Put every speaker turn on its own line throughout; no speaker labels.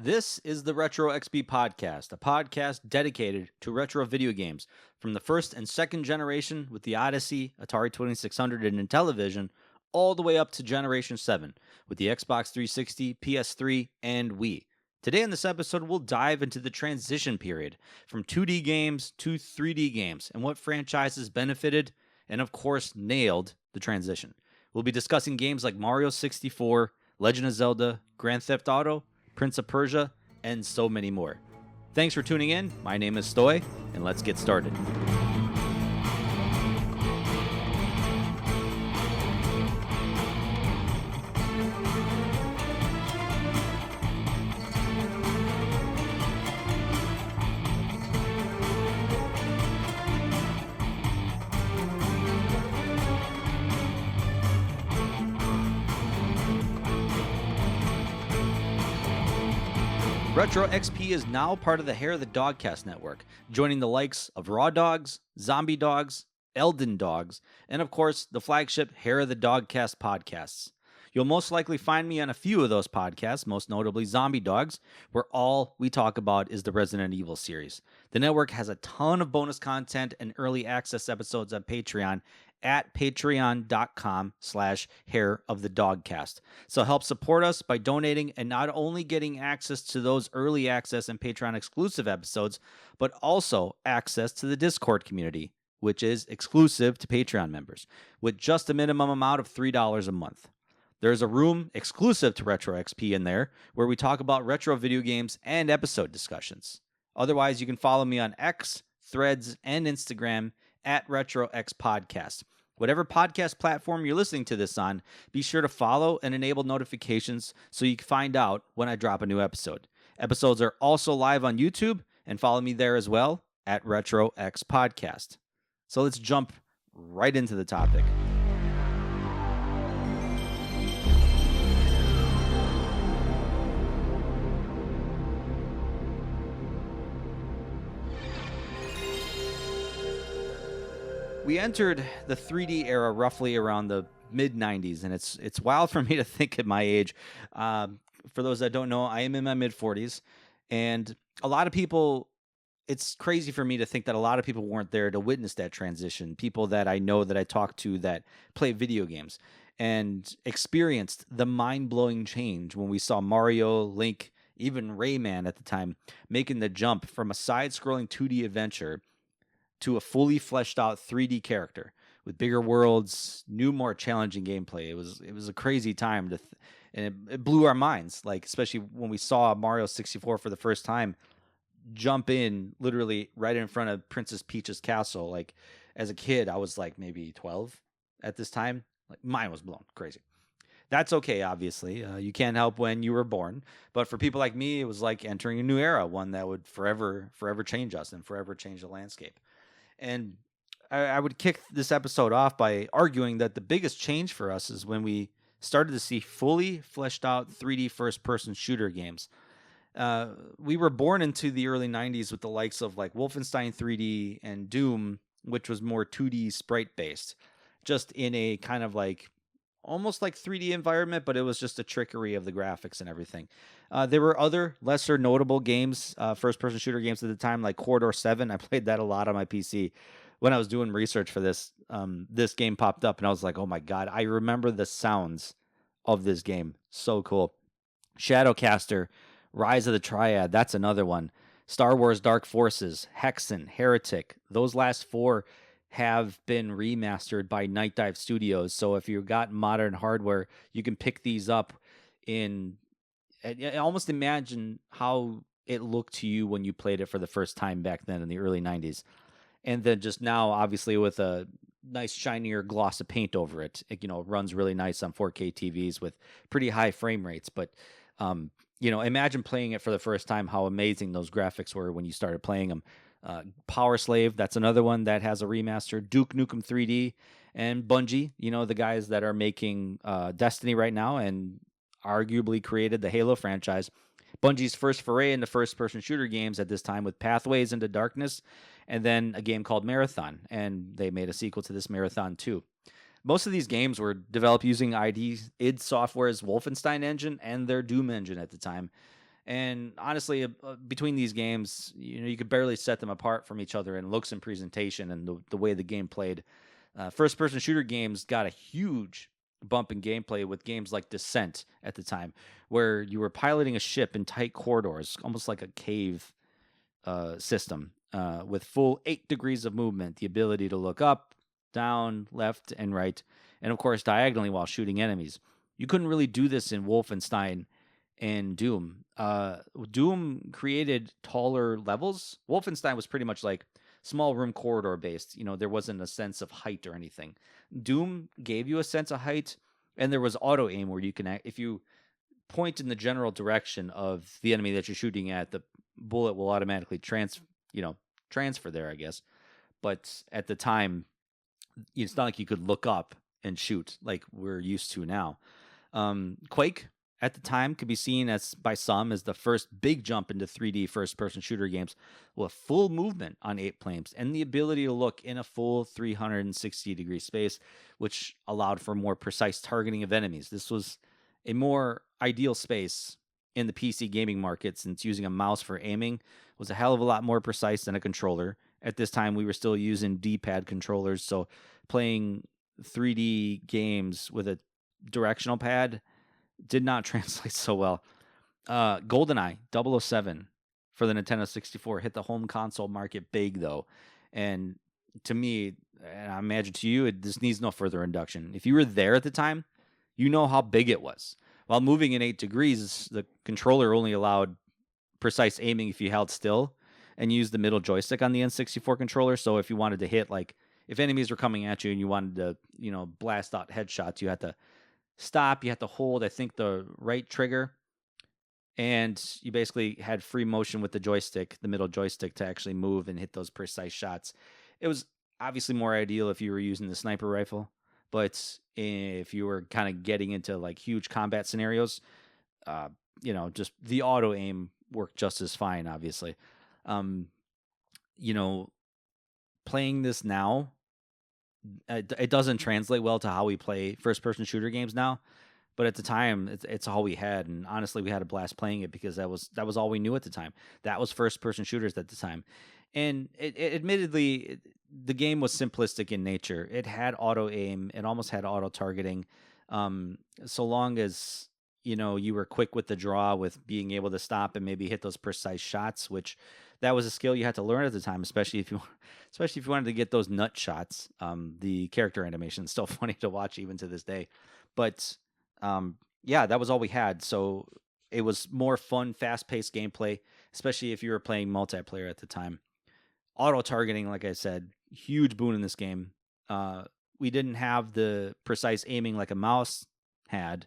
This is the Retro XP Podcast, a podcast dedicated to retro video games from the first and second generation with the Odyssey, Atari 2600, and Intellivision, all the way up to Generation 7 with the Xbox 360, PS3, and Wii. Today in this episode, we'll dive into the transition period from 2D games to 3D games and what franchises benefited and, of course, nailed the transition. We'll be discussing games like Mario 64, Legend of Zelda, Grand Theft Auto, Prince of Persia, and so many more. Thanks for tuning in. My name is Stoy, and let's get started. Retro XP is now part of the Hair of the Dogcast network, joining the likes of Raw Dogs, Zombie Dogs, Elden Dogs, and of course, the flagship Hair of the Dogcast podcasts. You'll most likely find me on a few of those podcasts, most notably Zombie Dogs, where all we talk about is the Resident Evil series. The network has a ton of bonus content and early access episodes on Patreon at patreon.com/hair of the dogcast. So help support us by donating and not only getting access to those early access and Patreon exclusive episodes, but also access to the Discord community, which is exclusive to Patreon members, with just a minimum amount of $3 a month. There's a room exclusive to Retro XP in there where we talk about retro video games and episode discussions. Otherwise, you can follow me on X, Threads, and Instagram at RetroXPodcast. Whatever podcast platform you're listening to this on, be sure to follow and enable notifications so you can find out when I drop a new episode. Episodes are also live on YouTube, and follow me there as well at RetroXPodcast. So let's jump right into the topic. We entered the 3D era roughly around the mid-90s, and it's wild for me to think at my age. For those that don't know, I am in my mid-40s, and a lot of people, it's crazy for me to think that a lot of people weren't there to witness that transition. People that I know that I talk to that play video games and experienced the mind-blowing change when we saw Mario, Link, even Rayman at the time, making the jump from a side-scrolling 2D adventure to a fully fleshed out 3D character with bigger worlds, new, more challenging gameplay. It was a crazy time and it blew our minds. Like, especially when we saw Mario 64 for the first time, jump in literally right in front of Princess Peach's castle. Like, as a kid, I was like maybe 12 at this time. Like, mind was blown. Crazy. That's okay, obviously. You can't help when you were born. But for people like me, it was like entering a new era, one that would forever change us and forever change the landscape. And I would kick this episode off by arguing that the biggest change for us is when we started to see fully fleshed out 3D first-person shooter games. We were born into the early 90s with the likes of like Wolfenstein 3D and Doom, which was more 2D sprite-based, just in a kind of like almost like 3D environment, but it was just a trickery of the graphics and everything. There were other lesser notable games, first-person shooter games at the time, like Corridor 7. I played that a lot on my PC. When I was doing research for this, this game popped up, and I was like, oh my God, I remember the sounds of this game. So cool. Shadowcaster, Rise of the Triad, that's another one. Star Wars Dark Forces, Hexen, Heretic. Those last four have been remastered by Night Dive Studios. So if you've got modern hardware, you can pick these up in almost imagine how it looked to you when you played it for the first time back then in the early 90s. And then just now, obviously, with a nice shinier gloss of paint over it, it runs really nice on 4K TVs with pretty high frame rates. But, imagine playing it for the first time, how amazing those graphics were when you started playing them. Power Slave, that's another one that has a remaster. Duke Nukem 3D, and Bungie, the guys that are making Destiny right now and arguably created the Halo franchise. Bungie's first foray into first-person shooter games at this time with Pathways into Darkness, and then a game called Marathon, and they made a sequel to this, Marathon 2. Most of these games were developed using id Software's Wolfenstein engine and their Doom engine at the time. And honestly, between these games, you could barely set them apart from each other in looks and presentation and the way the game played. First-person shooter games got a huge bump in gameplay with games like Descent at the time, where you were piloting a ship in tight corridors, almost like a cave system, with full 8 degrees of movement, the ability to look up, down, left, and right, and of course diagonally while shooting enemies. You couldn't really do this in Wolfenstein and Doom. Doom created taller levels. Wolfenstein was pretty much like small room corridor based. There wasn't a sense of height or anything. Doom gave you a sense of height, and there was auto aim where you can, if you point in the general direction of the enemy that you're shooting at, the bullet will automatically transfer there, I guess. But at the time, it's not like you could look up and shoot like we're used to now. Quake at the time could be seen as by some as the first big jump into 3D first-person shooter games with full movement on 8 planes and the ability to look in a full 360-degree space, which allowed for more precise targeting of enemies. This was a more ideal space in the PC gaming market, since using a mouse for aiming was a hell of a lot more precise than a controller. At this time, we were still using D-pad controllers, so playing 3D games with a directional pad did not translate so well. GoldenEye 007 for the Nintendo 64 hit the home console market big, though. And to me, and I imagine to you, this needs no further induction. If you were there at the time, you know how big it was. While moving in 8 degrees, the controller only allowed precise aiming if you held still and used the middle joystick on the N64 controller. So if you wanted to hit, like, if enemies were coming at you and you wanted to, blast out headshots, you had to stop, you had to hold, I think, the right trigger, and you basically had free motion with the joystick, the middle joystick, to actually move and hit those precise shots. It was obviously more ideal if you were using the sniper rifle, but if you were kind of getting into like huge combat scenarios, just the auto aim worked just as fine, obviously. Playing this now, it doesn't translate well to how we play first-person shooter games now. But at the time, it's all we had, and honestly, we had a blast playing it because that was all we knew at the time. That was first-person shooters at the time, and admittedly, the game was simplistic in nature. It had auto aim, it almost had auto targeting, so long as you were quick with the draw, with being able to stop and maybe hit those precise shots, which that was a skill you had to learn at the time, especially if you wanted to get those nut shots. The character animation is still funny to watch even to this day, but that was all we had. So it was more fun, fast-paced gameplay, especially if you were playing multiplayer at the time. Auto targeting, like I said, huge boon in this game. We didn't have the precise aiming like a mouse had,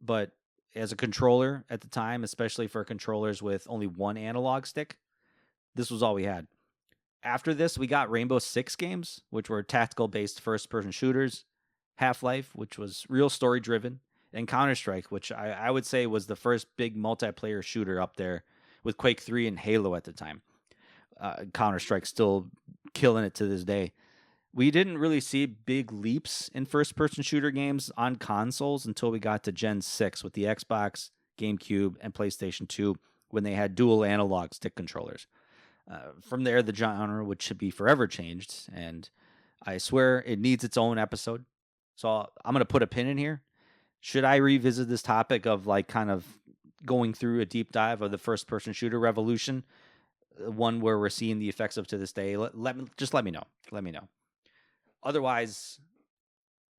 but as a controller at the time, especially for controllers with only one analog stick, this was all we had. After this, we got Rainbow Six games, which were tactical-based first-person shooters, Half-Life, which was real story-driven, and Counter-Strike, which I would say was the first big multiplayer shooter up there with Quake 3 and Halo at the time. Counter-Strike still killing it to this day. We didn't really see big leaps in first-person shooter games on consoles until we got to Gen 6 with the Xbox, GameCube, and PlayStation 2 when they had dual analog stick controllers. From there, the genre should be forever changed, and I swear it needs its own episode. So I'm going to put a pin in here. Should I revisit this topic of like kind of going through a deep dive of the first-person shooter revolution, one where we're seeing the effects of to this day? Let me know. Let me know. Otherwise,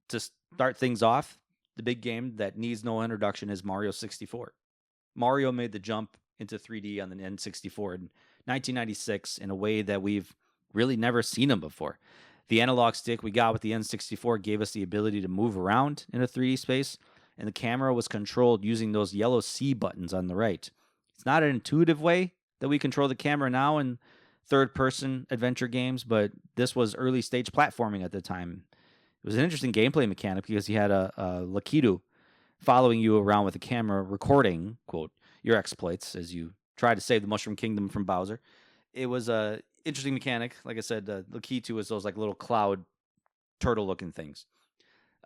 to start things off, the big game that needs no introduction is Mario 64. Mario made the jump into 3D on the N64 in 1996 in a way that we've really never seen him before. The analog stick we got with the N64 gave us the ability to move around in a 3D space, and the camera was controlled using those yellow C buttons on the right. It's not an intuitive way that we control the camera now in third-person adventure games, but this was early-stage platforming at the time. It was an interesting gameplay mechanic because you had a Lakitu following you around with a camera recording, quote, your exploits as you try to save the Mushroom Kingdom from Bowser. It was a interesting mechanic. Like I said, Lakitu was those like little cloud turtle-looking things.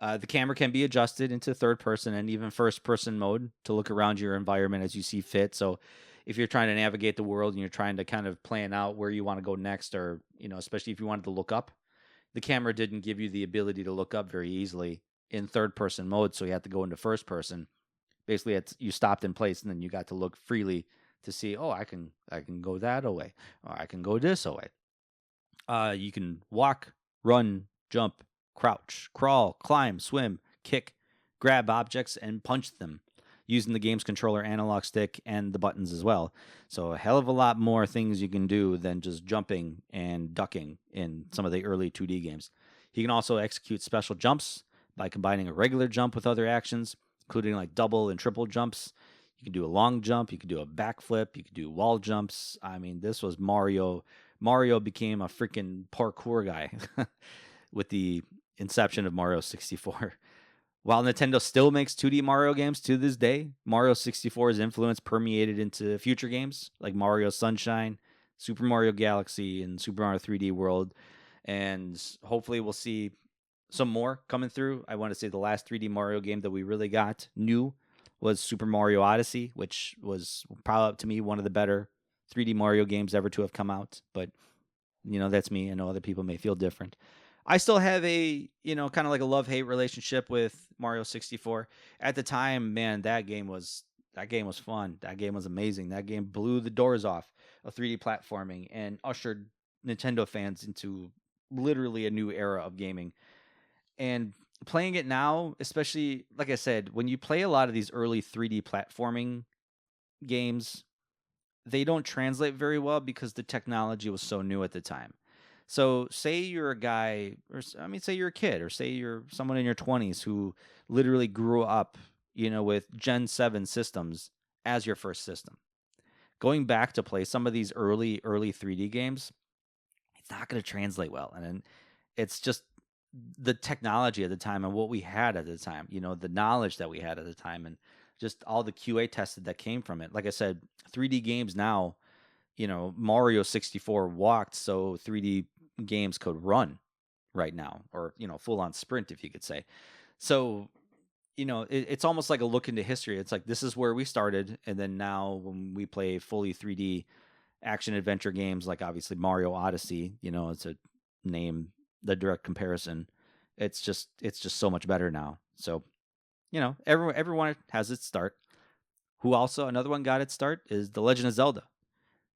The camera can be adjusted into third person and even first person mode to look around your environment as you see fit. So if you're trying to navigate the world and you're trying to kind of plan out where you want to go next, or, especially if you wanted to look up, the camera didn't give you the ability to look up very easily in third person mode. So you had to go into first person. Basically, you stopped in place and then you got to look freely to see, oh, I can go that away, or I can go this away. You can walk, run, jump, crouch, crawl, climb, swim, kick, grab objects, and punch them using the game's controller, analog stick, and the buttons as well. So a hell of a lot more things you can do than just jumping and ducking in some of the early 2D games. You can also execute special jumps by combining a regular jump with other actions, including like double and triple jumps. You can do a long jump, you can do a backflip, you can do wall jumps. I mean, this was Mario. Mario became a freaking parkour guy with the inception of Mario 64. While Nintendo still makes 2D Mario games to this day, Mario 64's influence permeated into future games like Mario Sunshine, Super Mario Galaxy, and Super Mario 3D World. And hopefully we'll see some more coming through. I want to say the last 3D Mario game that we really got new was Super Mario Odyssey, which was probably, to me, one of the better 3D Mario games ever to have come out. But, that's me. I know other people may feel different. I still have a, kind of like a love-hate relationship with Mario 64. At the time, man, that game was fun. That game was amazing. That game blew the doors off of 3D platforming and ushered Nintendo fans into literally a new era of gaming. And playing it now, especially, like I said, when you play a lot of these early 3D platforming games, they don't translate very well because the technology was so new at the time. So say you're a guy, say you're a kid, or say you're someone in your 20s who literally grew up, with Gen 7 systems as your first system. Going back to play some of these early 3D games, it's not going to translate well. And it's just the technology at the time and what we had at the time, the knowledge that we had at the time, and just all the QA tested that came from it. Like I said, 3D games now, Mario 64 walked so 3D games could run right now, or, full on sprint, if you could say. So, it's almost like a look into history. It's like, this is where we started. And then now when we play fully 3D action adventure games, like obviously Mario Odyssey, it's a name, the direct comparison. It's just so much better now. So, everyone has its start. Who also, another one got its start is The Legend of Zelda.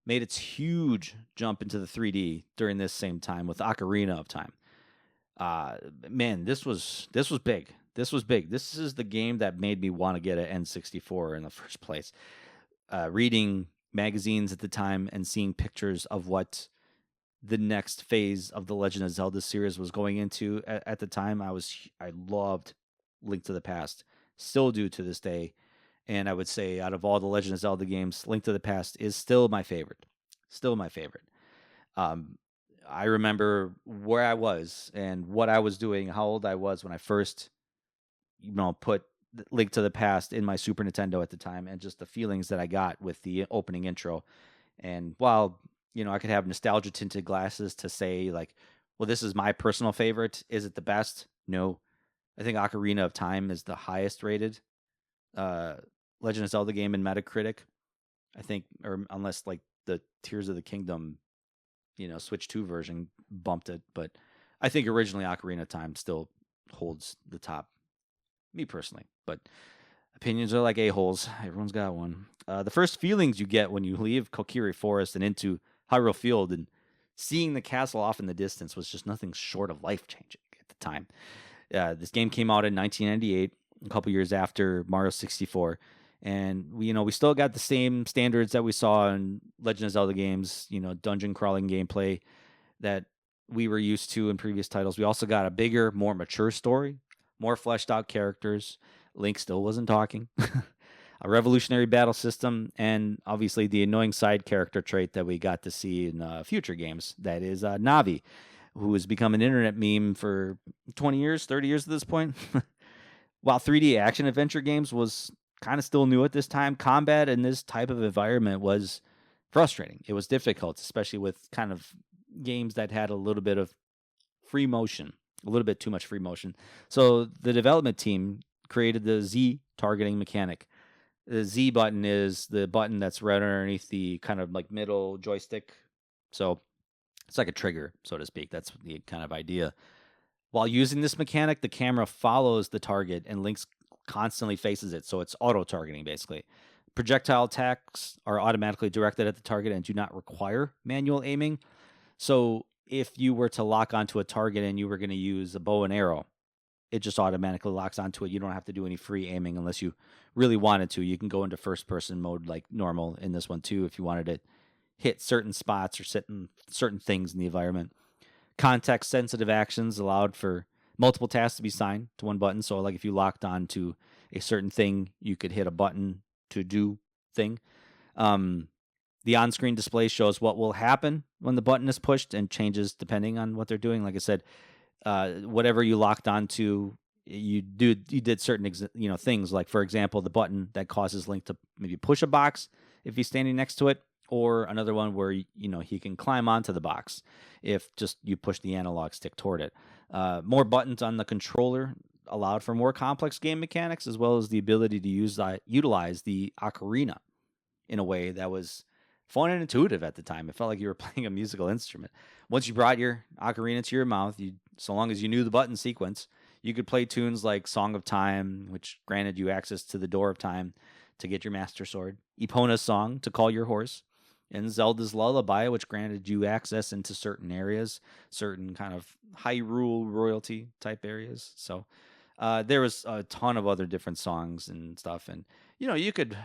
Made its huge jump into the 3D during this same time with Ocarina of Time. Man, this was big. This was big. This is the game that made me want to get an N64 in the first place. Reading magazines at the time and seeing pictures of what the next phase of the Legend of Zelda series was going into at the time, I loved Link to the Past. Still do to this day. And I would say out of all the Legend of Zelda games, Link to the Past is still my favorite. Still my favorite. I remember where I was and what I was doing, how old I was when I first, put Link to the Past in my Super Nintendo at the time, and just the feelings that I got with the opening intro. And while, I could have nostalgia tinted glasses to say like, well, this is my personal favorite. Is it the best? No. I think Ocarina of Time is the highest rated Legend of Zelda game in Metacritic. I think, or unless like the Tears of the Kingdom, Switch 2 version bumped it. But I think originally Ocarina of Time still holds the top, me personally. But opinions are like a-holes. Everyone's got one. The first feelings you get when you leave Kokiri Forest and into Hyrule Field and seeing the castle off in the distance was just nothing short of life-changing at the time. This game came out in 1998, a couple years after Mario 64. And we still got the same standards that we saw in Legend of Zelda games, dungeon crawling gameplay that we were used to in previous titles. We also got a bigger, more mature story, more fleshed out characters. Link still wasn't talking. A revolutionary battle system, and obviously the annoying side character trait that we got to see in future games. That is Navi, who has become an internet meme for 20 years, 30 years at this point. While 3D action adventure games was kind of still new at this time, combat in this type of environment was frustrating. It was difficult, especially with kind of games that had a little bit of free motion a little bit too much free motion. So the development team created the Z targeting mechanic. The Z button is the button that's right underneath the kind of like middle joystick. So it's like a trigger, so to speak. That's the kind of idea. While using this mechanic, the camera follows the target and Link's constantly faces it. So it's auto targeting basically. Projectile attacks are automatically directed at the target and do not require manual aiming. So if you were to lock onto a target and you were going to use a bow and arrow, it just automatically locks onto it. You don't have to do any free aiming unless you really wanted to. You can go into first person mode like normal in this one too if you wanted to hit certain spots or certain things in the environment. Context sensitive actions allowed for multiple tasks to be assigned to one button. So like if you locked on to a certain thing, you could hit a button to do thing. The on-screen display shows what will happen when the button is pushed and changes depending on what they're doing. Like I said, whatever you locked onto, you did certain things. Like for example, the button that causes Link to maybe push a box if he's standing next to it, or another one where he can climb onto the box if just you push the analog stick toward it. More buttons on the controller allowed for more complex game mechanics, as well as the ability to utilize the ocarina in a way that was fun and intuitive at the time. It felt like you were playing a musical instrument. Once you brought your ocarina to your mouth, so long as you knew the button sequence, you could play tunes like Song of Time, which granted you access to the Door of Time to get your Master Sword, Epona's Song to call your horse, and Zelda's Lullaby, which granted you access into certain areas, certain kind of Hyrule royalty type areas. So there was a ton of other different songs and stuff, and you could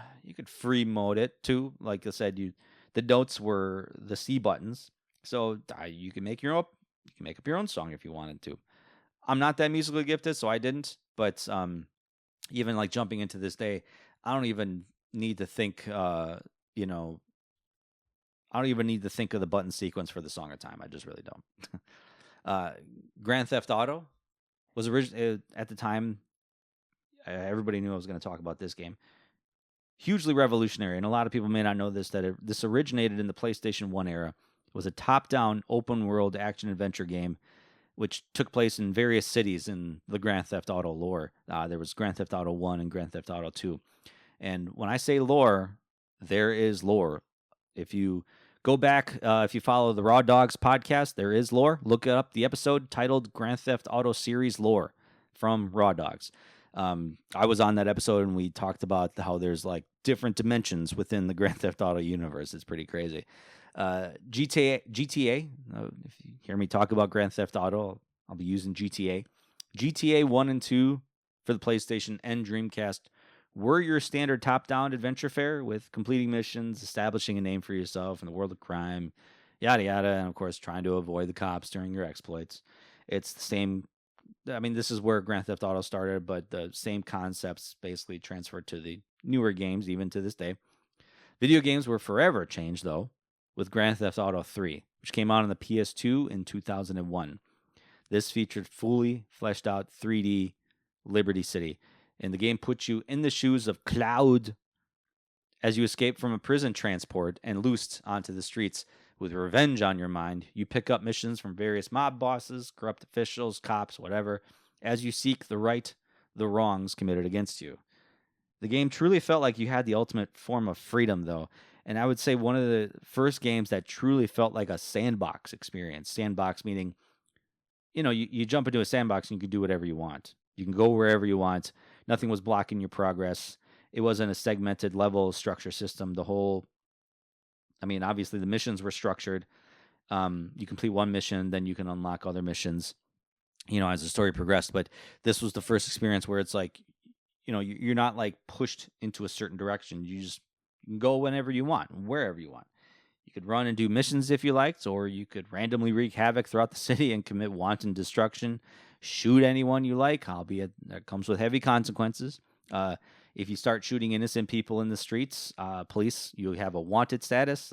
free mode it too. Like I said, the notes were the C buttons, so you can make up your own song if you wanted to. I'm not that musically gifted, so I didn't. But even like jumping into this day, I don't even need to think. I don't even need to think of the button sequence for the Song of Time. I just really don't. Grand Theft Auto was originally at the time. Everybody knew I was going to talk about this game. Hugely revolutionary, and a lot of people may not know this, that this originated in the PlayStation 1 era. It was a top-down, open-world action-adventure game, which took place in various cities in the Grand Theft Auto lore. There was Grand Theft Auto 1 and Grand Theft Auto 2. And when I say lore, there is lore. If you go back, if you follow the Raw Dogs podcast, there is lore. Look up the episode titled Grand Theft Auto Series Lore from Raw Dogs. I was on that episode and we talked about how there's like different dimensions within the Grand Theft Auto universe. It's pretty crazy. GTA, if you hear me talk about Grand Theft Auto, I'll be using GTA. GTA 1 and 2 for the PlayStation and Dreamcast were your standard top-down adventure fare with completing missions, establishing a name for yourself in the world of crime, yada yada, and of course trying to avoid the cops during your exploits. It's the same. I mean, this is where Grand Theft Auto started, but the same concepts basically transferred to the newer games, even to this day. Video games were forever changed, though, with Grand Theft Auto 3, which came out on the PS2 in 2001. This featured fully fleshed out 3D Liberty City, and the game puts you in the shoes of Cloud as you escape from a prison transport and loosed onto the streets. With revenge on your mind, you pick up missions from various mob bosses, corrupt officials, cops, whatever, as you seek the right, the wrongs committed against you. The game truly felt like you had the ultimate form of freedom, though, and I would say one of the first games that truly felt like a sandbox experience. Sandbox meaning, you jump into a sandbox and you can do whatever you want. You can go wherever you want. Nothing was blocking your progress. It wasn't a segmented level structure system. Obviously the missions were structured. You complete one mission, then you can unlock other missions, as the story progressed. But this was the first experience where it's like, you're not like pushed into a certain direction. You can go whenever you want, wherever you want. You could run and do missions if you liked, or you could randomly wreak havoc throughout the city and commit wanton destruction, shoot anyone you like, albeit that comes with heavy consequences. If you start shooting innocent people in the streets, police, you have a wanted status,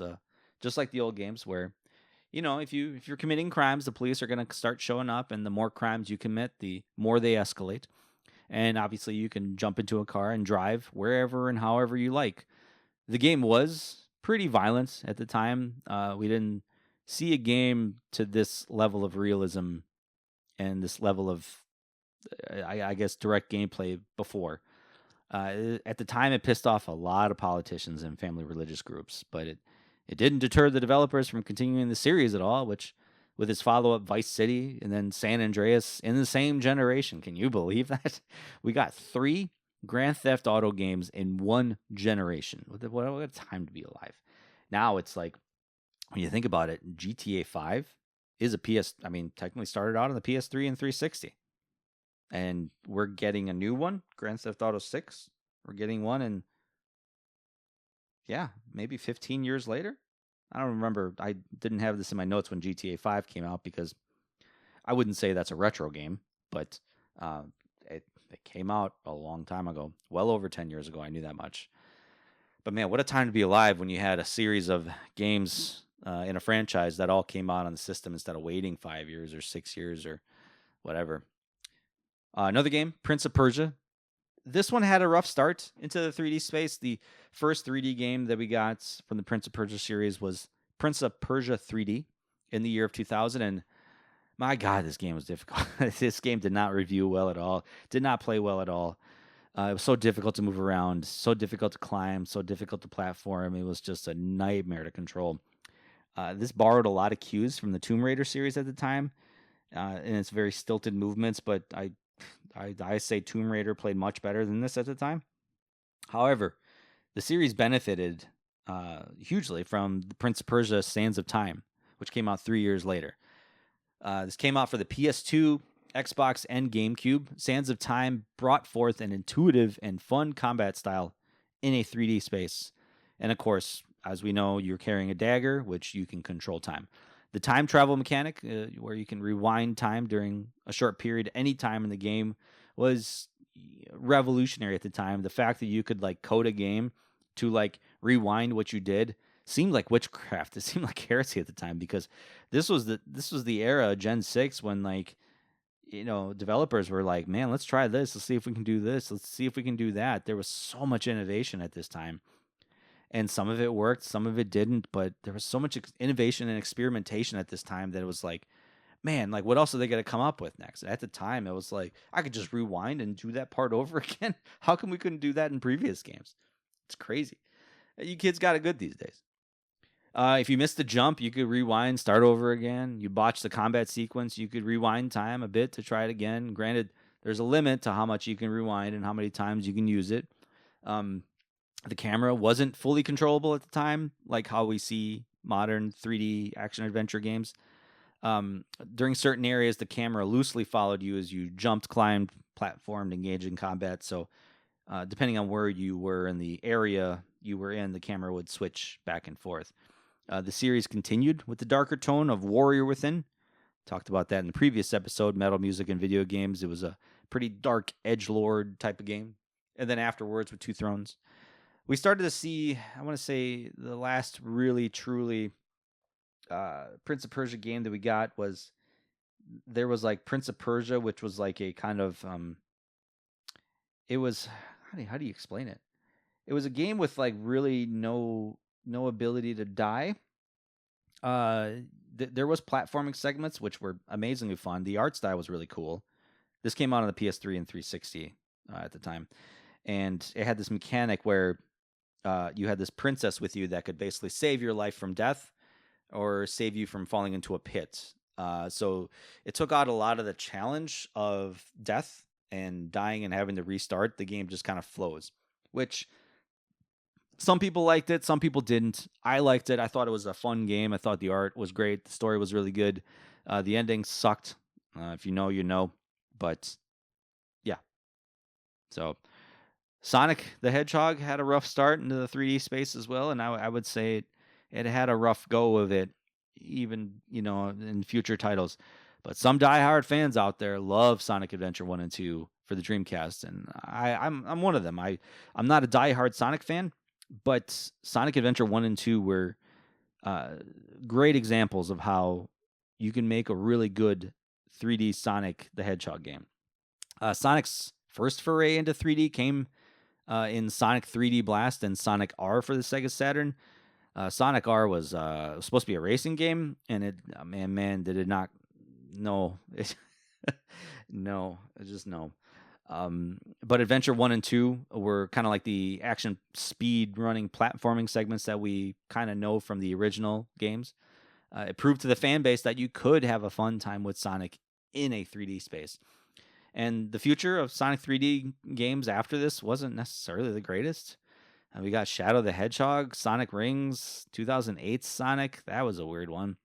just like the old games where, if you're committing crimes, the police are going to start showing up, and the more crimes you commit, the more they escalate. And obviously you can jump into a car and drive wherever and however you like. The game was pretty violent at the time. We didn't see a game to this level of realism and this level of, I guess, direct gameplay before. At the time, it pissed off a lot of politicians and family religious groups, but it didn't deter the developers from continuing the series at all, which with its follow-up Vice City and then San Andreas in the same generation. Can you believe that? We got 3 Grand Theft Auto games in one generation. What a time to be alive. Now it's like, when you think about it, GTA 5 is technically started out on the PS3 and 360. And we're getting a new one, Grand Theft Auto 6. We're getting one in, maybe 15 years later. I don't remember. I didn't have this in my notes when GTA 5 came out because I wouldn't say that's a retro game, but it came out a long time ago, well over 10 years ago. I knew that much. But man, what a time to be alive when you had a series of games in a franchise that all came out on the system instead of waiting 5 years or 6 years or whatever. Another game, Prince of Persia. This one had a rough start into the 3D space. The first 3D game that we got from the Prince of Persia series was Prince of Persia 3D in the year of 2000. And my God, this game was difficult. This game did not review well at all, did not play well at all. It was so difficult to move around, so difficult to climb, so difficult to platform. It was just a nightmare to control. This borrowed a lot of cues from the Tomb Raider series at the time, and its very stilted movements, but I say Tomb Raider played much better than this at the time. However, the series benefited hugely from the Prince of Persia Sands of Time, which came out 3 years later. This came out for the PS2, Xbox, and GameCube. Sands of Time brought forth an intuitive and fun combat style in a 3D space. And of course, as we know, you're carrying a dagger, which you can control time. The time travel mechanic, where you can rewind time during a short period any time in the game, was revolutionary at the time. The fact that you could like code a game to like rewind what you did seemed like witchcraft. It seemed like heresy at the time, because this was the era, Gen 6, when like, developers were like, man, let's try this. Let's see if we can do this. Let's see if we can do that. There was so much innovation at this time. And some of it worked, some of it didn't, but there was so much innovation and experimentation at this time that it was like, man, like what else are they going to come up with next? At the time, it was like, I could just rewind and do that part over again. How come we couldn't do that in previous games? It's crazy. You kids got it good these days. If you missed the jump, you could rewind, start over again. You botched the combat sequence, you could rewind time a bit to try it again. Granted, there's a limit to how much you can rewind and how many times you can use it. The camera wasn't fully controllable at the time, like how we see modern 3D action adventure games. During certain areas, the camera loosely followed you as you jumped, climbed, platformed, engaged in combat. So depending on where you were in the area you were in, the camera would switch back and forth. The series continued with the darker tone of Warrior Within. Talked about that in the previous episode, Metal Music and Video Games. It was a pretty dark edgelord type of game. And then afterwards with Two Thrones. We started to see, I want to say, the last really, truly Prince of Persia game that we got was, there was like Prince of Persia, which was like a kind of, it was, how do you explain it? It was a game with like really no ability to die. There was platforming segments, which were amazingly fun. The art style was really cool. This came out on the PS3 and 360 at the time. And it had this mechanic where you had this princess with you that could basically save your life from death or save you from falling into a pit. So it took out a lot of the challenge of death and dying and having to restart. The game just kind of flows, which some people liked it, some people didn't. I liked it. I thought it was a fun game. I thought the art was great. The story was really good. The ending sucked. If you know, you know. But yeah. So Sonic the Hedgehog had a rough start into the 3D space as well, and I would say it had a rough go of it, even in future titles. But some diehard fans out there love Sonic Adventure 1 and 2 for the Dreamcast, and I'm one of them. I'm not a diehard Sonic fan, but Sonic Adventure 1 and 2 were great examples of how you can make a really good 3D Sonic the Hedgehog game. Sonic's first foray into 3D came in Sonic 3D Blast and Sonic R for the Sega Saturn. Sonic R was supposed to be a racing game, and it, man, did it not? No, No, just no. But Adventure 1 and 2 were kind of like the action speed running platforming segments that we kind of know from the original games. It proved to the fan base that you could have a fun time with Sonic in a 3D space. And the future of Sonic 3D games after this wasn't necessarily the greatest. We got Shadow the Hedgehog, Sonic Rings, 2008 Sonic. That was a weird one.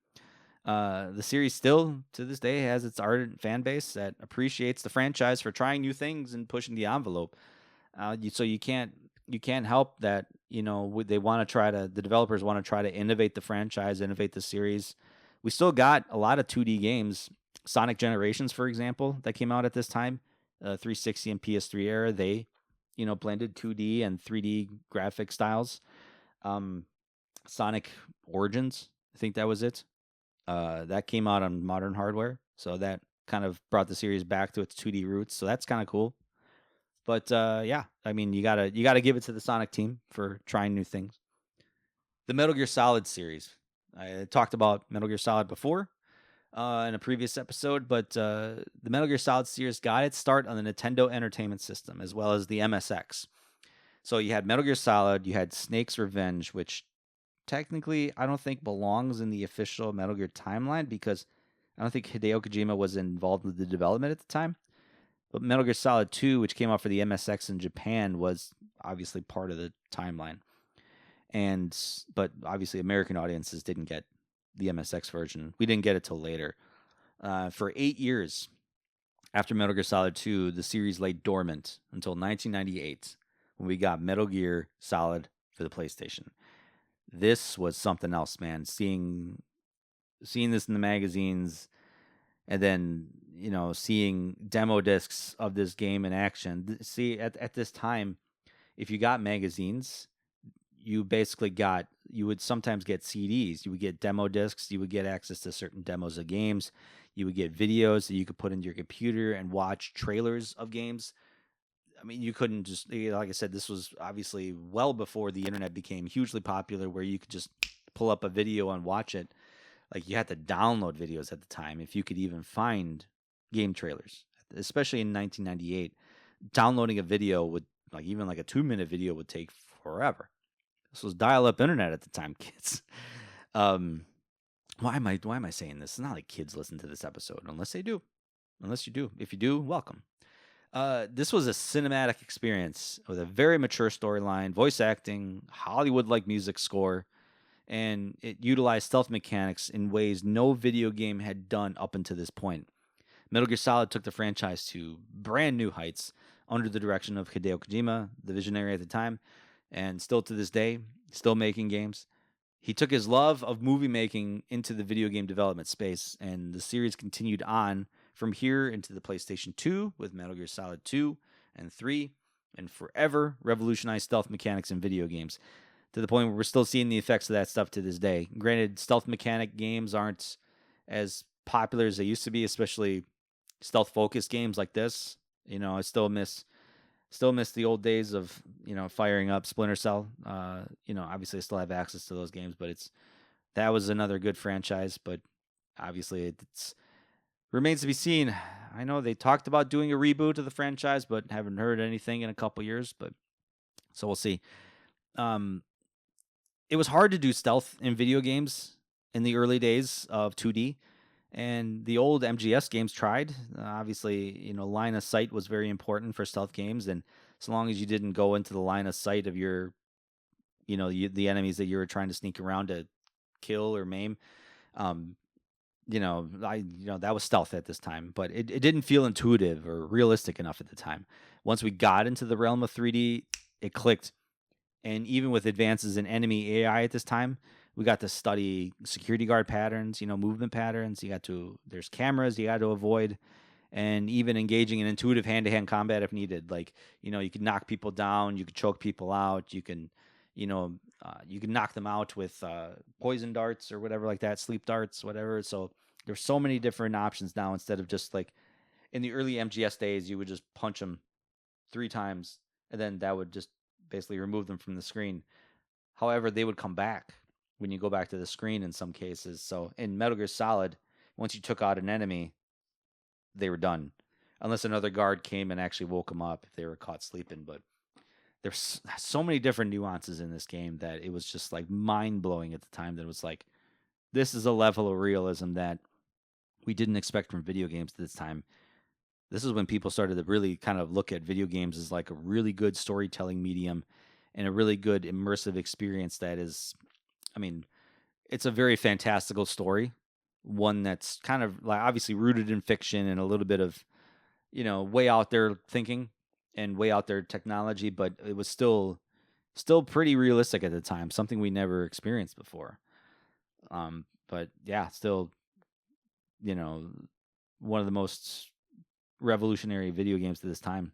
The series still, to this day, has its ardent fan base that appreciates the franchise for trying new things and pushing the envelope. So you can't help that. They want to try to the developers want to try to innovate the franchise, innovate the series. We still got a lot of 2D games. Sonic Generations, for example, that came out at this time, 360 and PS3 era. They, blended 2D and 3D graphic styles. Um, Sonic Origins, I think that was it. That came out on modern hardware, so that kind of brought the series back to its 2D roots. So that's kind of cool. But yeah, I mean, you gotta give it to the Sonic team for trying new things. The Metal Gear Solid series. I talked about Metal Gear Solid before in a previous episode, but the Metal Gear Solid series got its start on the Nintendo Entertainment System as well as the MSX. So you had Metal Gear Solid, you had Snake's Revenge, which technically I don't think belongs in the official Metal Gear timeline because I don't think Hideo Kojima was involved with the development at the time. But Metal Gear Solid 2, which came out for the MSX in Japan, was obviously part of the timeline. But obviously American audiences didn't get the MSX version. We didn't get it till later. For 8 years after Metal Gear Solid 2, the series lay dormant until 1998 when we got Metal Gear Solid for the PlayStation. This was something else, man. Seeing this in the magazines, and then seeing demo discs of this game in action. See, at this time, if you got magazines, you would sometimes get CDs, you would get demo discs, you would get access to certain demos of games, you would get videos that you could put into your computer and watch trailers of games. I mean, you couldn't just, like I said, this was obviously well before the internet became hugely popular where you could just pull up a video and watch it. Like you had to download videos at the time if you could even find game trailers, especially in 1998. Downloading a video would, like, even like a 2-minute video would take forever. This was dial-up internet at the time, kids. Um, why am I saying this? It's not like kids listen to this episode unless they do. Unless you do. If you do, welcome. This was a cinematic experience with a very mature storyline, voice acting, Hollywood-like music score, and it utilized stealth mechanics in ways no video game had done up until this point. Metal Gear Solid took the franchise to brand new heights under the direction of Hideo Kojima, the visionary at the time, and still to this day, still making games. He took his love of movie making into the video game development space, and the series continued on from here into the PlayStation 2 with Metal Gear Solid 2 and 3, and forever revolutionized stealth mechanics in video games to the point where we're still seeing the effects of that stuff to this day. Granted, stealth mechanic games aren't as popular as they used to be, especially stealth focused games like this. I still miss the old days of firing up Splinter Cell. Obviously I still have access to those games, but that was another good franchise. But obviously it's remains to be seen. I know they talked about doing a reboot of the franchise, but haven't heard anything in a couple years. But so we'll see. It was hard to do stealth in video games in the early days of 2D. And the old MGS games tried. Obviously, line of sight was very important for stealth games. And so long as you didn't go into the line of sight of your, the enemies that you were trying to sneak around to kill or maim, that was stealth at this time. But it didn't feel intuitive or realistic enough at the time. Once we got into the realm of 3D, it clicked. And even with advances in enemy AI at this time, we got to study security guard patterns, movement patterns. There's cameras you got to avoid, and even engaging in intuitive hand-to-hand combat if needed. Like, you can knock people down, you can choke people out, you can knock them out with poison darts or whatever like that, sleep darts, whatever. So there's so many different options now instead of just like in the early MGS days, you would just punch them 3 times and then that would just basically remove them from the screen. However, they would come back when you go back to the screen in some cases. So in Metal Gear Solid, once you took out an enemy, they were done, unless another guard came and actually woke them up if they were caught sleeping. But there's so many different nuances in this game that it was just like mind blowing at the time. That it was like, this is a level of realism that we didn't expect from video games at this time. This is when people started to really kind of look at video games as like a really good storytelling medium and a really good immersive experience that is, I mean, it's a very fantastical story, one that's kind of like obviously rooted in fiction and a little bit of, way out there thinking and way out there technology, but it was still pretty realistic at the time, something we never experienced before. But yeah, still, you know, one of the most revolutionary video games to this time.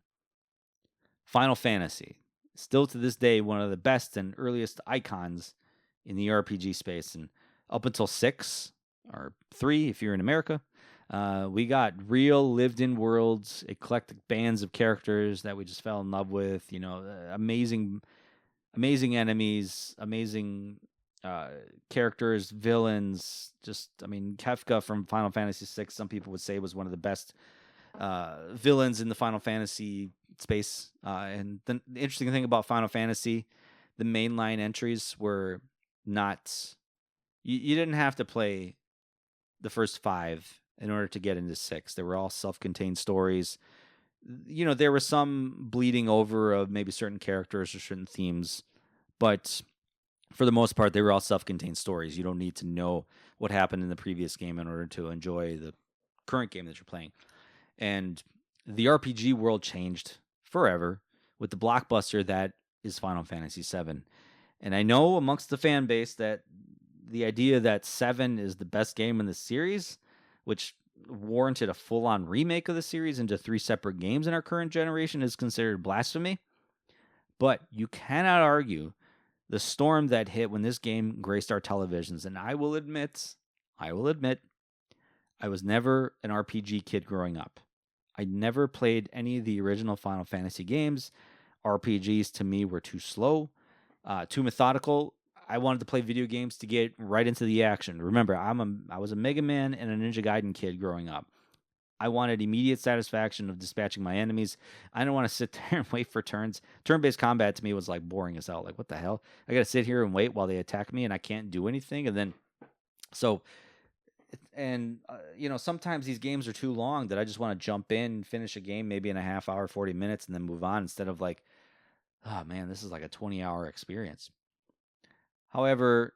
Final Fantasy, still to this day, one of the best and earliest icons in the RPG space. And up until 6 or 3, if you're in America, we got real lived in worlds, eclectic bands of characters that we just fell in love with, amazing, amazing enemies, amazing characters, villains. Just, I mean, Kefka from Final Fantasy VI, some people would say was one of the best villains in the Final Fantasy space. And the interesting thing about Final Fantasy, the mainline entries were not. You didn't have to play the first 5 in order to get into 6. They were all self-contained stories. There was some bleeding over of maybe certain characters or certain themes, but for the most part, they were all self-contained stories. You don't need to know what happened in the previous game in order to enjoy the current game that you're playing. And the RPG world changed forever with the blockbuster that is Final Fantasy VII. And I know amongst the fan base that the idea that 7 is the best game in the series, which warranted a full-on remake of the series into 3 separate games in our current generation, is considered blasphemy. But you cannot argue the storm that hit when this game graced our televisions. And I will admit, I was never an RPG kid growing up. I never played any of the original Final Fantasy games. RPGs to me were too slow, too methodical. I wanted to play video games to get right into the action. Remember, I was a Mega Man and a Ninja Gaiden kid growing up. I wanted immediate satisfaction of dispatching my enemies. I didn't want to sit there and wait for turns. Turn-based combat to me was like boring as hell. Like, what the hell? I got to sit here and wait while they attack me and I can't do anything. And then, sometimes these games are too long that I just want to jump in, finish a game maybe in a half hour, 40 minutes, and then move on instead of like, oh man, this is like a 20-hour experience. However,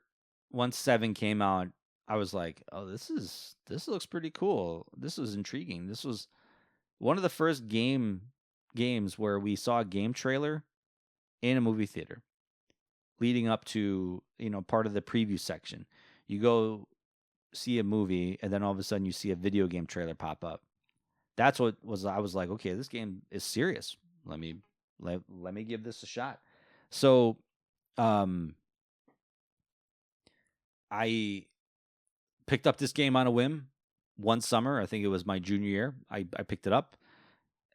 once 7 came out, I was like, oh, this looks pretty cool. This was intriguing. This was one of the first games where we saw a game trailer in a movie theater leading up to, part of the preview section. You go see a movie and then all of a sudden you see a video game trailer pop up. That's what I was like, okay, this game is serious. Let me give this a shot. So, I picked up this game on a whim one summer. I think it was my junior year. I picked it up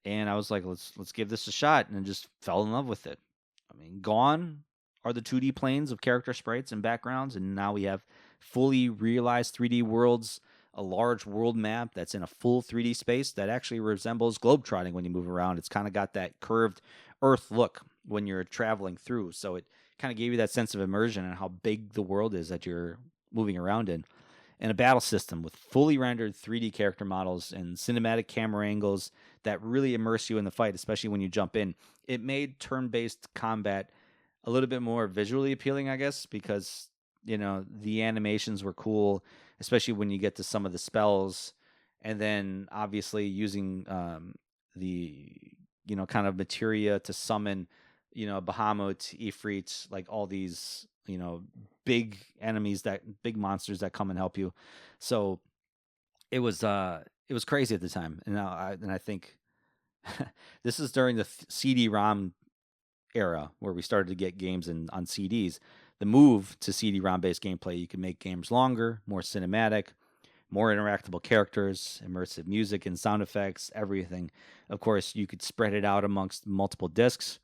and I was like, let's give this a shot, and just fell in love with it. I mean, gone are the 2D planes of character sprites and backgrounds, and now we have fully realized 3D worlds, a large world map that's in a full 3D space that actually resembles globetrotting when you move around. It's kind of got that curved Earth look when you're traveling through, so it kind of gave you that sense of immersion and how big the world is that you're moving around in. And a battle system with fully rendered 3D character models and cinematic camera angles that really immerse you in the fight, especially when you jump in. It made turn-based combat a little bit more visually appealing, I guess, because, the animations were cool, especially when you get to some of the spells. And then, obviously, using the, kind of materia to summon, Bahamut, Ifrit, like all these, big enemies, big monsters that come and help you. So it was crazy at the time. And I think this is during the CD-ROM era where we started to get games on CDs. The move to CD-ROM based gameplay, you can make games longer, more cinematic, more interactable characters, immersive music and sound effects, everything. Of course, you could spread it out amongst multiple discs.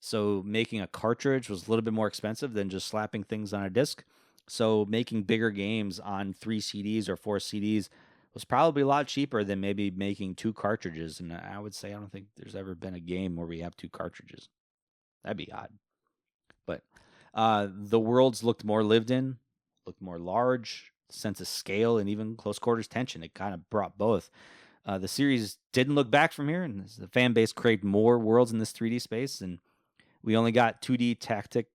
So making a cartridge was a little bit more expensive than just slapping things on a disc. So making bigger games on 3 CDs or 4 CDs was probably a lot cheaper than maybe making 2 cartridges. And I would say I don't think there's ever been a game where we have 2 cartridges. That'd be odd. But the worlds looked more lived in, looked more large, sense of scale, and even close quarters tension. It kind of brought both. The series didn't look back from here, and the fan base craved more worlds in this 3D space. And we only got 2D tactic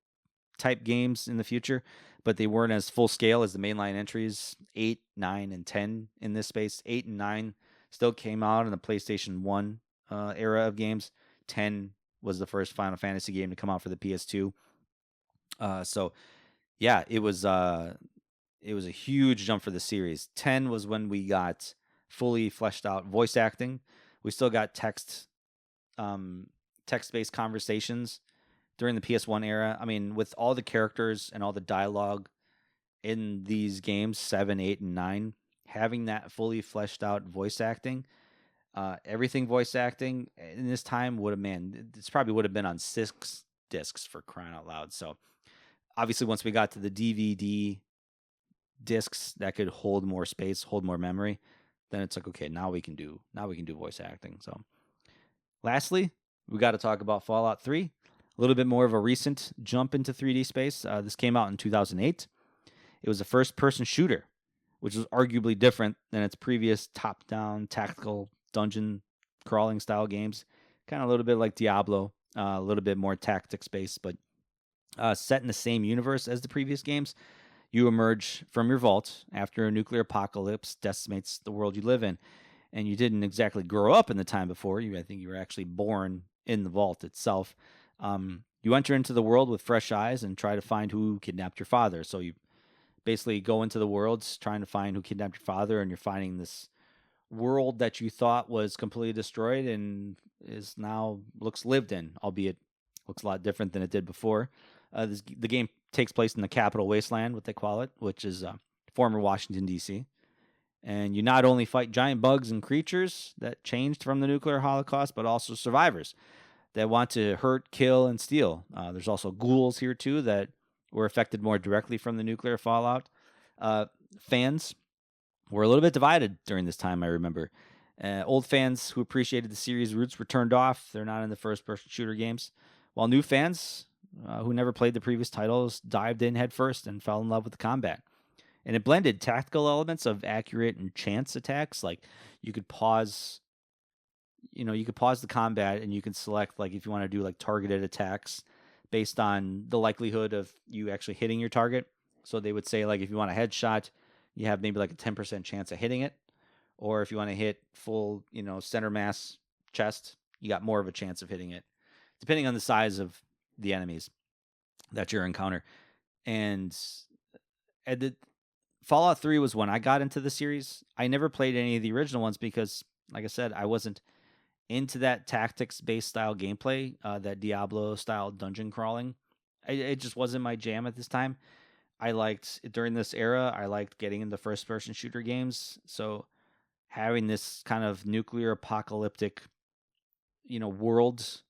type games in the future, but they weren't as full scale as the mainline entries 8, 9, and 10 in this space. 8 and 9 still came out in the PlayStation 1 era of games. 10 was the first Final Fantasy game to come out for the PS2. So yeah, it was a huge jump for the series. 10 was when we got fully fleshed out voice acting. We still got text-based conversations during the PS1 era. I mean, with all the characters and all the dialogue in these games, 7, 8, and 9, having that fully fleshed out voice acting, everything voice acting in this time this probably would have been on 6 discs for crying out loud. So obviously once we got to the DVD discs that could hold more space, hold more memory, then it's like, okay, now we can do voice acting. So lastly, we got to talk about Fallout 3. A little bit more of a recent jump into 3D space. This came out in 2008. It was a first-person shooter, which was arguably different than its previous top-down tactical dungeon crawling style games. Kind of a little bit like Diablo, a little bit more tactics-based, but set in the same universe as the previous games. You emerge from your vault after a nuclear apocalypse decimates the world you live in. And you didn't exactly grow up in the time before. I think you were actually born in the vault itself. You enter into the world with fresh eyes and try to find who kidnapped your father. So you basically go into the worlds trying to find who kidnapped your father, and you're finding this world that you thought was completely destroyed and is now looks lived in, albeit looks a lot different than it did before. The game takes place in the Capital Wasteland, what they call it, which is former Washington, D.C., and you not only fight giant bugs and creatures that changed from the nuclear holocaust, but also survivors that want to hurt, kill, and steal. There's also ghouls here, too, that were affected more directly from the nuclear fallout. Fans were a little bit divided during this time, I remember. Old fans who appreciated the series' roots were turned off. They're not in the first-person shooter games. While new fans who never played the previous titles dived in headfirst and fell in love with the combat. And it blended tactical elements of accurate and chance attacks. Like you could pause the combat and you can select like if you want to do like targeted attacks based on the likelihood of you actually hitting your target. So they would say like if you want a headshot, you have maybe like a 10% chance of hitting it. Or if you want to hit full, center mass chest, you got more of a chance of hitting it, depending on the size of the enemies that you encounter. And the Fallout 3 was when I got into the series. I never played any of the original ones because, like I said, I wasn't into that tactics-based style gameplay, that Diablo-style dungeon crawling. It just wasn't my jam at this time. During this era, I liked getting into first-person shooter games. So having this kind of nuclear apocalyptic, world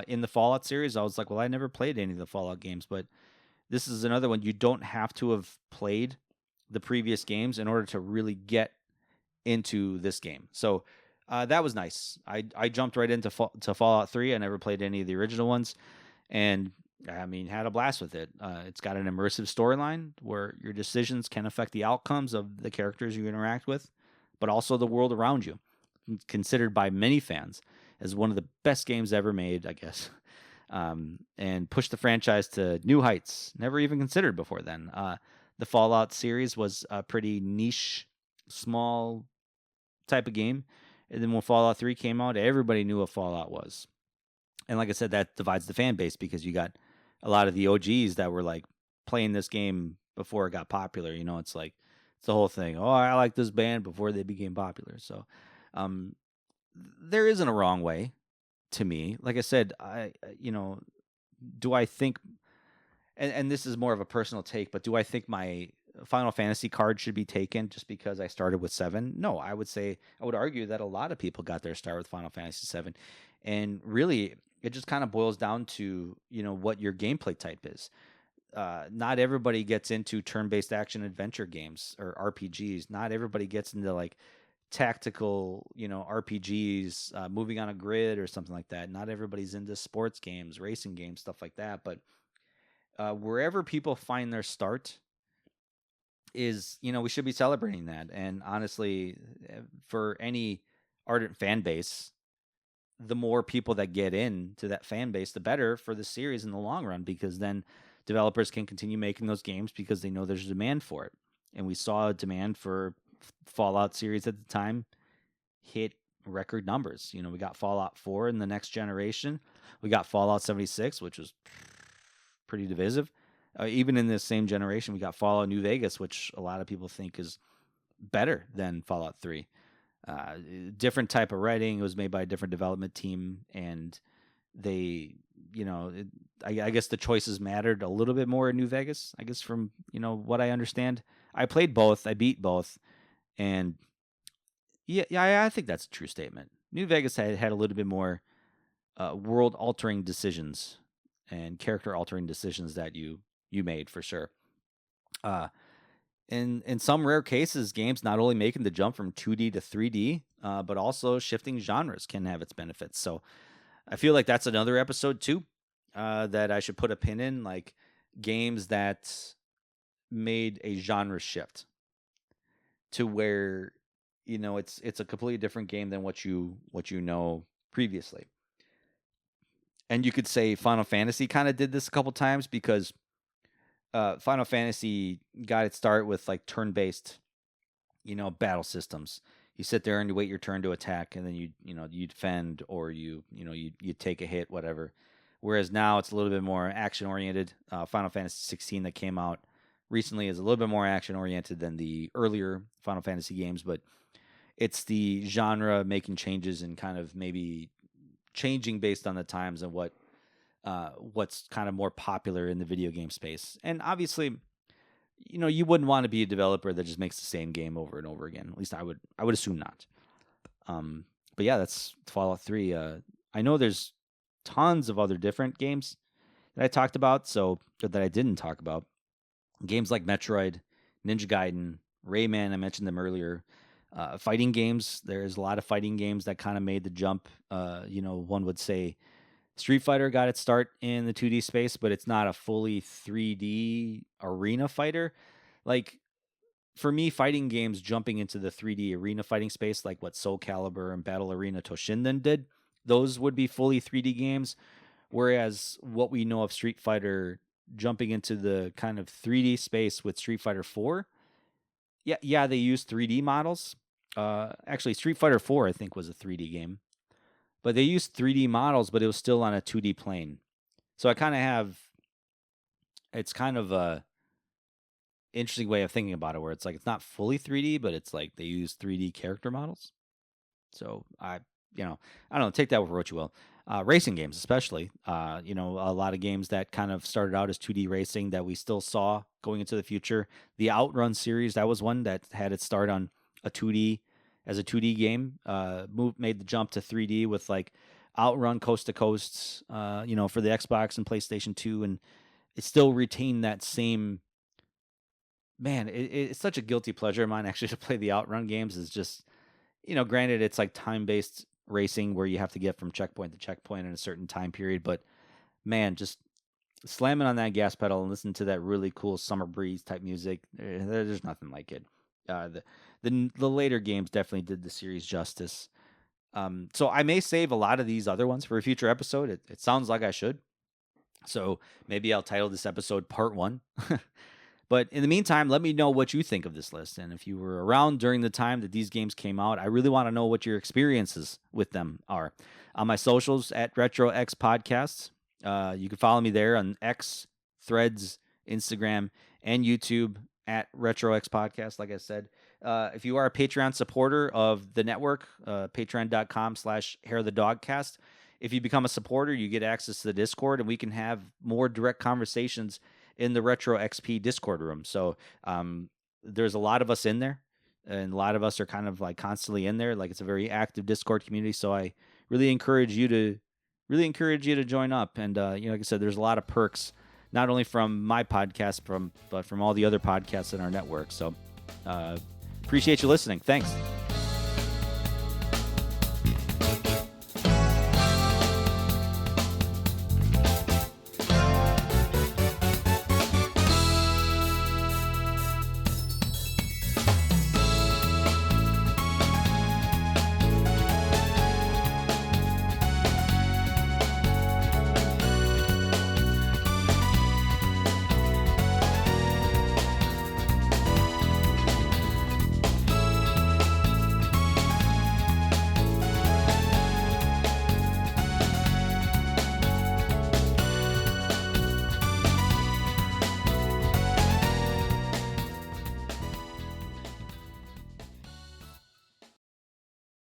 in the Fallout series, I was like, well, I never played any of the Fallout games, but this is another one. You don't have to have played the previous games in order to really get into this game. So that was nice. I jumped right into Fallout 3. I never played any of the original ones, and had a blast with it. It's got an immersive storyline where your decisions can affect the outcomes of the characters you interact with, but also the world around you. Considered by many fans as one of the best games ever made, I guess, and pushed the franchise to new heights, never even considered before then. The Fallout series was a pretty niche, small type of game. And then when Fallout 3 came out, everybody knew what Fallout was. And like I said, that divides the fan base because you got a lot of the OGs that were like playing this game before it got popular. It's like, it's the whole thing. Oh, I like this band before they became popular. So there isn't a wrong way to me. Like I said, do I think, and this is more of a personal take, but do I think my Final Fantasy card should be taken just because I started with 7? No, I would argue that a lot of people got their start with Final Fantasy 7. And really, it just kind of boils down to, what your gameplay type is. Not everybody gets into turn-based action adventure games or RPGs. Not everybody gets into like tactical, RPGs, moving on a grid or something like that. Not everybody's into sports games, racing games, stuff like that. But wherever people find their start is, we should be celebrating that. And honestly, for any ardent fan base, the more people that get into that fan base, the better for the series in the long run, because then developers can continue making those games because they know there's a demand for it. And we saw a demand for Fallout series at the time hit record numbers. We got Fallout 4 in the next generation. We got Fallout 76, which was pretty divisive. Even in this same generation, we got Fallout New Vegas, which a lot of people think is better than Fallout 3. Different type of writing. It was made by a different development team, and they, I guess the choices mattered a little bit more in New Vegas, I guess, from, what I understand. I played both. I beat both. And yeah, I think that's a true statement. New Vegas had a little bit more world-altering decisions and character-altering decisions that you made, for sure. In some rare cases, games not only making the jump from 2D to 3D, but also shifting genres can have its benefits. So I feel like that's another episode too, that I should put a pin in, like games that made a genre shift to where, it's a completely different game than what you know previously. And you could say Final Fantasy kind of did this a couple times, because Final Fantasy got its start with like turn-based, battle systems. You sit there and you wait your turn to attack, and then you defend, or you take a hit, whatever. Whereas now it's a little bit more action-oriented. Final Fantasy 16 that came out recently is a little bit more action-oriented than the earlier Final Fantasy games, but it's the genre making changes and kind of maybe changing based on the times and what's kind of more popular in the video game space. And obviously, you wouldn't want to be a developer that just makes the same game over and over again. At least I would assume not. But yeah, that's Fallout 3. I know there's tons of other different games that I talked about, that I didn't talk about. Games like Metroid, Ninja Gaiden, Rayman, I mentioned them earlier. Fighting games, there's a lot of fighting games that kind of made the jump. One would say Street Fighter got its start in the 2D space, but it's not a fully 3D arena fighter. Like, for me, fighting games jumping into the 3D arena fighting space, like what Soul Calibur and Battle Arena Toshinden did, those would be fully 3D games. Whereas what we know of Street Fighter jumping into the kind of 3D space with Street Fighter 4, yeah, they used 3D models. Actually, Street Fighter 4, I think, was a 3D game. But they used 3D models, but it was still on a 2D plane. So I kind of have, it's kind of a interesting way of thinking about it, where it's like it's not fully 3D, but it's like they use 3D character models. So I don't know, take that with what you will. Racing games, especially, a lot of games that kind of started out as 2D racing that we still saw going into the future. The Outrun series, that was one that had its start on a 2D game, made the jump to 3D with like Outrun Coast to Coast, for the Xbox and PlayStation 2, and it still retained that same. Man, it's such a guilty pleasure of mine actually to play the Outrun games. Is just, granted it's like time-based racing where you have to get from checkpoint to checkpoint in a certain time period, but man, just slamming on that gas pedal and listening to that really cool summer breeze type music, there's nothing like it. The later games definitely did the series justice. So I may save a lot of these other ones for a future episode. It sounds like I should. So maybe I'll title this episode Part 1. But in the meantime, let me know what you think of this list. And if you were around during the time that these games came out, I really want to know what your experiences with them are. On my socials at RetroX Podcasts, you can follow me there on X, Threads, Instagram, and YouTube at RetroX Podcast, like I said. If you are a Patreon supporter of the network, patreon.com/HairOfTheDogcast, if you become a supporter, you get access to the Discord, and we can have more direct conversations in the Retro XP Discord room. So there's a lot of us in there, and a lot of us are kind of like constantly in there. Like, it's a very active Discord community. So I really encourage you to join up. And like I said, there's a lot of perks, not only from my podcast, but from all the other podcasts in our network. So appreciate you listening. Thanks.